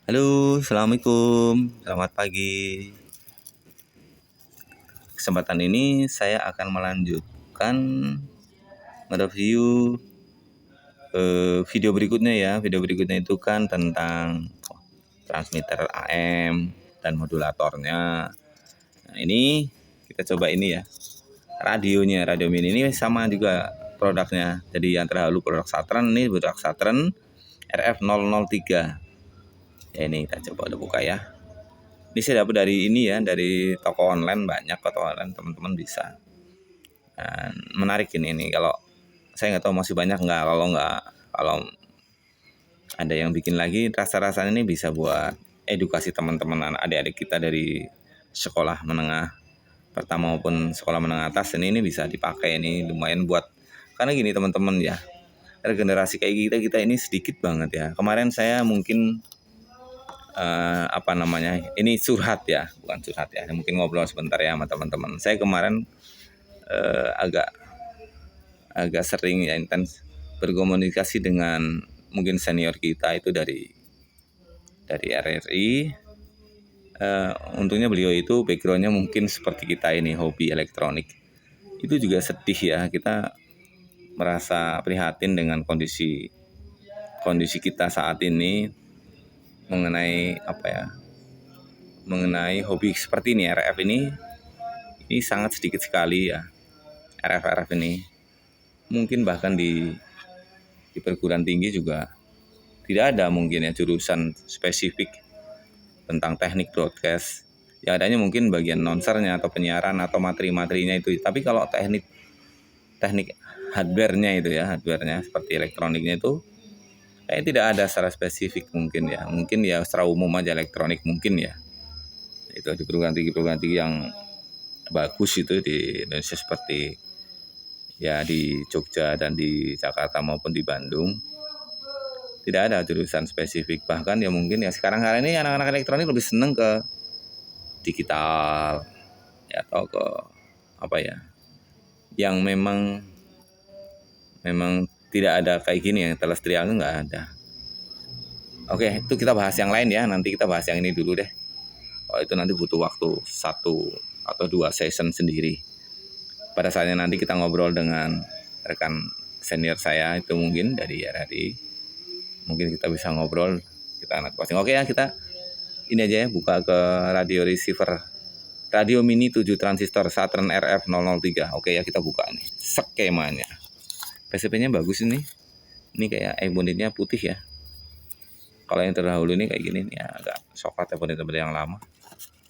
Halo, assalamualaikum. Selamat pagi. Kesempatan ini saya akan melanjutkan mereview video berikutnya ya. Video berikutnya itu kan tentang transmitter AM dan modulatornya. Nah, ini kita coba ini ya. Radionya, radio mini ini sama juga produknya. Jadi yang terdahulu produk Saturn, ini produk Saturn RF003. Ya, ini kita coba udah buka ya. Ini saya dapat dari ini ya, dari toko online, banyak toko online, teman-teman bisa. Dan menarik ini kalau saya nggak tahu masih banyak nggak, kalau ada yang bikin lagi, rasa-rasanya ini bisa buat edukasi teman-teman adik-adik kita dari sekolah menengah pertama maupun sekolah menengah atas. Ini bisa dipakai, ini lumayan buat, karena gini teman-teman ya, regenerasi kayak kita ini sedikit banget ya. Kemarin saya mungkin ini curhat ya, bukan curhat ya, mungkin ngobrol sebentar ya sama teman-teman. Saya kemarin agak sering ya intens berkomunikasi dengan mungkin senior kita itu dari RRI. Untungnya beliau itu backgroundnya mungkin seperti kita ini, hobi elektronik. Itu juga sedih ya, kita merasa prihatin dengan kondisi kita saat ini mengenai hobi seperti ini. RF ini sangat sedikit sekali ya. RF ini mungkin bahkan di perguruan tinggi juga tidak ada mungkin ya jurusan spesifik tentang teknik broadcast. Ya adanya mungkin bagian announcernya atau penyiaran atau materi-materinya itu. Tapi kalau teknik hardware-nya itu ya, hardware-nya seperti elektroniknya itu tidak ada secara spesifik mungkin ya. Mungkin ya secara umum aja elektronik mungkin ya. Itu di perguruan tinggi yang bagus itu di Indonesia seperti ya di Jogja dan di Jakarta maupun di Bandung. Tidak ada jurusan spesifik. Bahkan ya mungkin ya sekarang hari ini anak-anak elektronik lebih seneng ke digital ya, atau ke yang memang tidak ada kayak gini, yang terrestrial itu nggak ada. Oke, itu kita bahas yang lain ya. Nanti kita bahas yang ini dulu deh. Oh, itu nanti butuh waktu 1 atau 2 session sendiri. Pada saatnya nanti kita ngobrol dengan rekan senior saya itu mungkin dari RRI. Mungkin kita bisa ngobrol, kita anak pasing. Oke ya, kita ini aja ya, buka ke radio receiver. Radio mini 7 transistor Saturn RF003. Oke ya, kita buka nih skemanya. PCB-nya bagus ini. Ini kayak bonitnya putih ya. Kalau yang terdahulu ini kayak gini nih, agak coklat ya, bonit yang lama.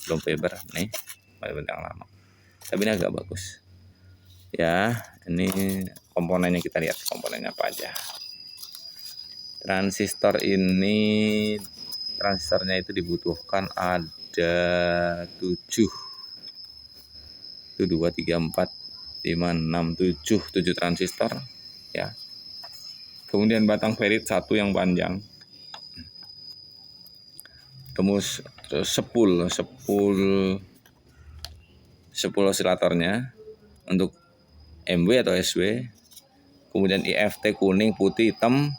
Belum fiber nih, bonit yang lama. Tapi ini agak bagus. Ya, ini komponennya, kita lihat komponennya apa aja. Transistornya itu dibutuhkan ada 7. Itu 2, 3, 4, 5, 6, 7 transistor ya. Kemudian batang ferit 1 yang panjang. Terus 10 osilatornya untuk MW atau SW. Kemudian IFT kuning, putih, hitam.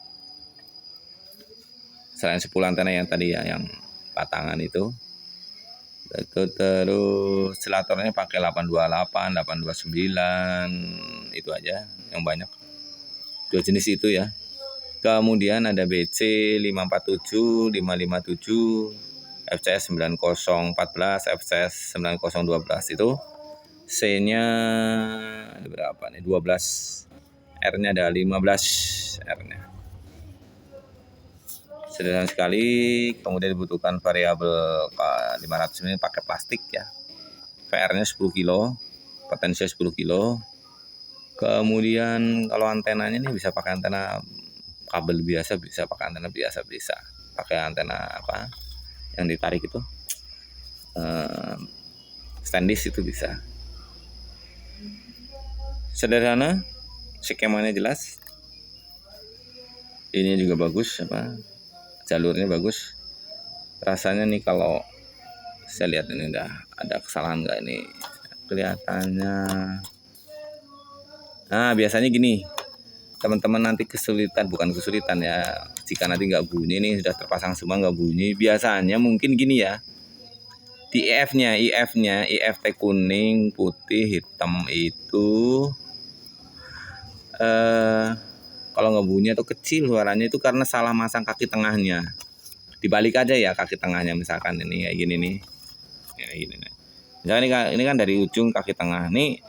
Selain 10 antena yang tadi ya, yang batangan itu. Terus osilatornya pakai 828, 829, itu aja yang banyak. 2 jenis itu ya. Kemudian ada BC 547, 557, FCS 9014, FCS 9012 itu. C-nya ada berapa nih? 12. R-nya ada 15 R-nya. Sederhana sekali. Kemudian dibutuhkan variabel 500 ini pakai plastik ya. VR-nya 10 kilo, potensial 10 kilo. Kemudian kalau antenanya ini bisa pakai antena kabel biasa, bisa pakai antena biasa, bisa pakai antena yang ditarik itu, stainless itu bisa. Sederhana, skemanya jelas. Ini juga bagus, jalurnya bagus. Rasanya nih kalau saya lihat ini udah ada kesalahan nggak ini kelihatannya. Nah biasanya gini, teman-teman nanti bukan kesulitan ya, jika nanti nggak bunyi, ini sudah terpasang semua nggak bunyi. Biasanya mungkin gini ya, di IF-nya IF kuning, putih, hitam itu kalau nggak bunyi atau kecil suaranya itu karena salah masang kaki tengahnya. Dibalik aja ya kaki tengahnya, misalkan ini kayak gini nih, kayak gini nih. Misalkan ini kan dari ujung kaki tengah nih,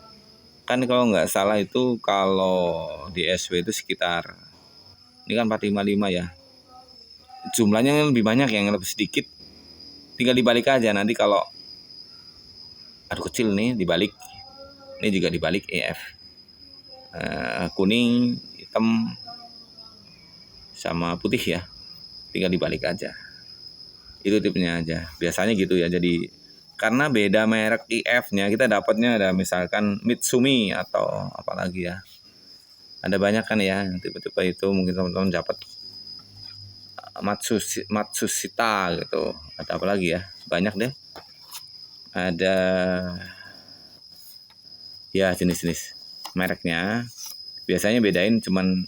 kan kalau nggak salah itu kalau di SW itu sekitar, ini kan 455 ya, jumlahnya lebih banyak, yang lebih sedikit tinggal dibalik aja. Nanti kalau aduh kecil nih dibalik, ini juga dibalik EF, kuning, hitam, sama putih ya, tinggal dibalik aja. Itu tipenya aja, biasanya gitu ya. Jadi karena beda merek IF-nya, kita dapatnya ada misalkan Mitsumi atau apalagi ya, ada banyak kan ya tipe-tipe itu. Mungkin teman-teman dapat Matsushita gitu, ada apa lagi ya, banyak deh, ada ya jenis-jenis mereknya. Biasanya bedain cuman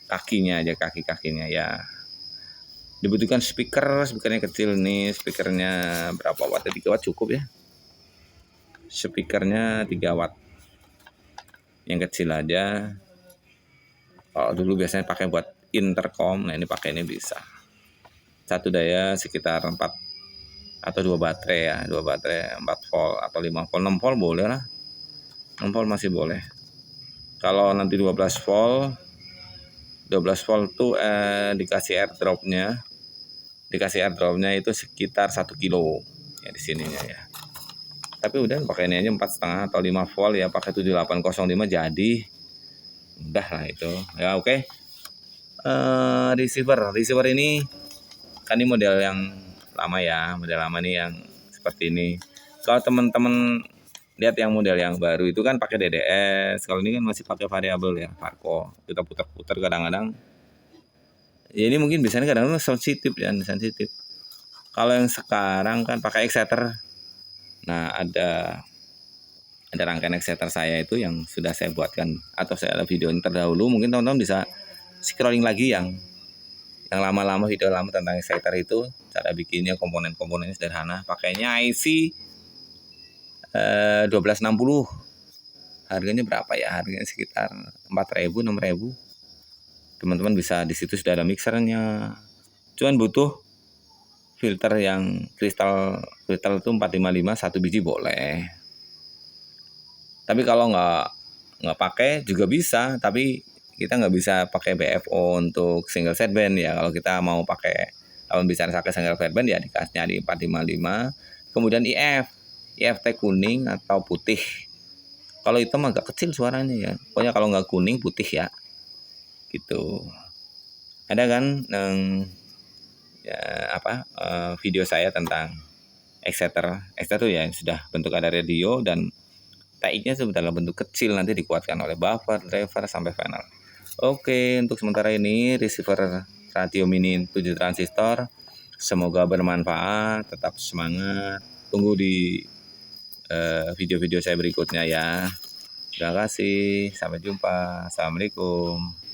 kakinya aja, kaki-kakinya ya. Dibutuhkan speakernya kecil nih, speakernya berapa watt? 3 watt cukup ya, speakernya 3 watt yang kecil aja. Kalau dulu biasanya pakai buat intercom, nah ini pakai ini bisa. Satu daya sekitar 4 atau 2 baterai ya, 2 baterai 4 volt atau 5 volt, 6 volt boleh lah, 6 volt masih boleh. Kalau nanti 12 volt tuh dikasih airdropnya itu sekitar 1 kilo ya di sininya ya. Tapi udah pakai ini aja 4,5 atau 5 volt ya, pakai 7805 jadi udah lah itu ya. Oke. Receiver ini kan ini model yang lama ya, model lama nih yang seperti ini. Kalau teman-teman lihat yang model yang baru itu kan pakai DDS, kalau ini kan masih pakai variabel ya, Farco. Kita putar-putar kadang-kadang ya, ini mungkin biasanya kadang-kadang sensitif ya, sensitif. Kalau yang sekarang kan pakai exciter. Nah, ada rangkaian exciter saya itu yang sudah saya buatkan, atau saya ada video yang terdahulu, mungkin teman-teman bisa scrolling lagi yang lama-lama, video lama tentang exciter itu, cara bikinnya, komponen-komponennya sederhana. Pakainya IC 1260. Harganya berapa ya? Harganya sekitar 4.000 6.000. Teman-teman bisa, di situ sudah ada mixernya. Cuman butuh filter yang kristal itu 455 satu biji boleh. Tapi kalau nggak pakai juga bisa, tapi kita nggak bisa pakai BFO untuk single sideband ya. Kalau kita mau pakai, kalau bisa pakai single sideband ya dikasihnya di 455. Kemudian IF kuning atau putih. Kalau hitam agak kecil suaranya ya. Pokoknya kalau nggak kuning putih ya. Gitu. Ada kan ya, video saya tentang exciter tuh ya, sudah bentuk ada radio dan TX-nya sudah dalam bentuk kecil, nanti dikuatkan oleh buffer, driver sampai panel. Oke, untuk sementara ini receiver radio mini 7 transistor. Semoga bermanfaat, tetap semangat. Tunggu di video-video saya berikutnya ya. Terima kasih, sampai jumpa. Assalamualaikum.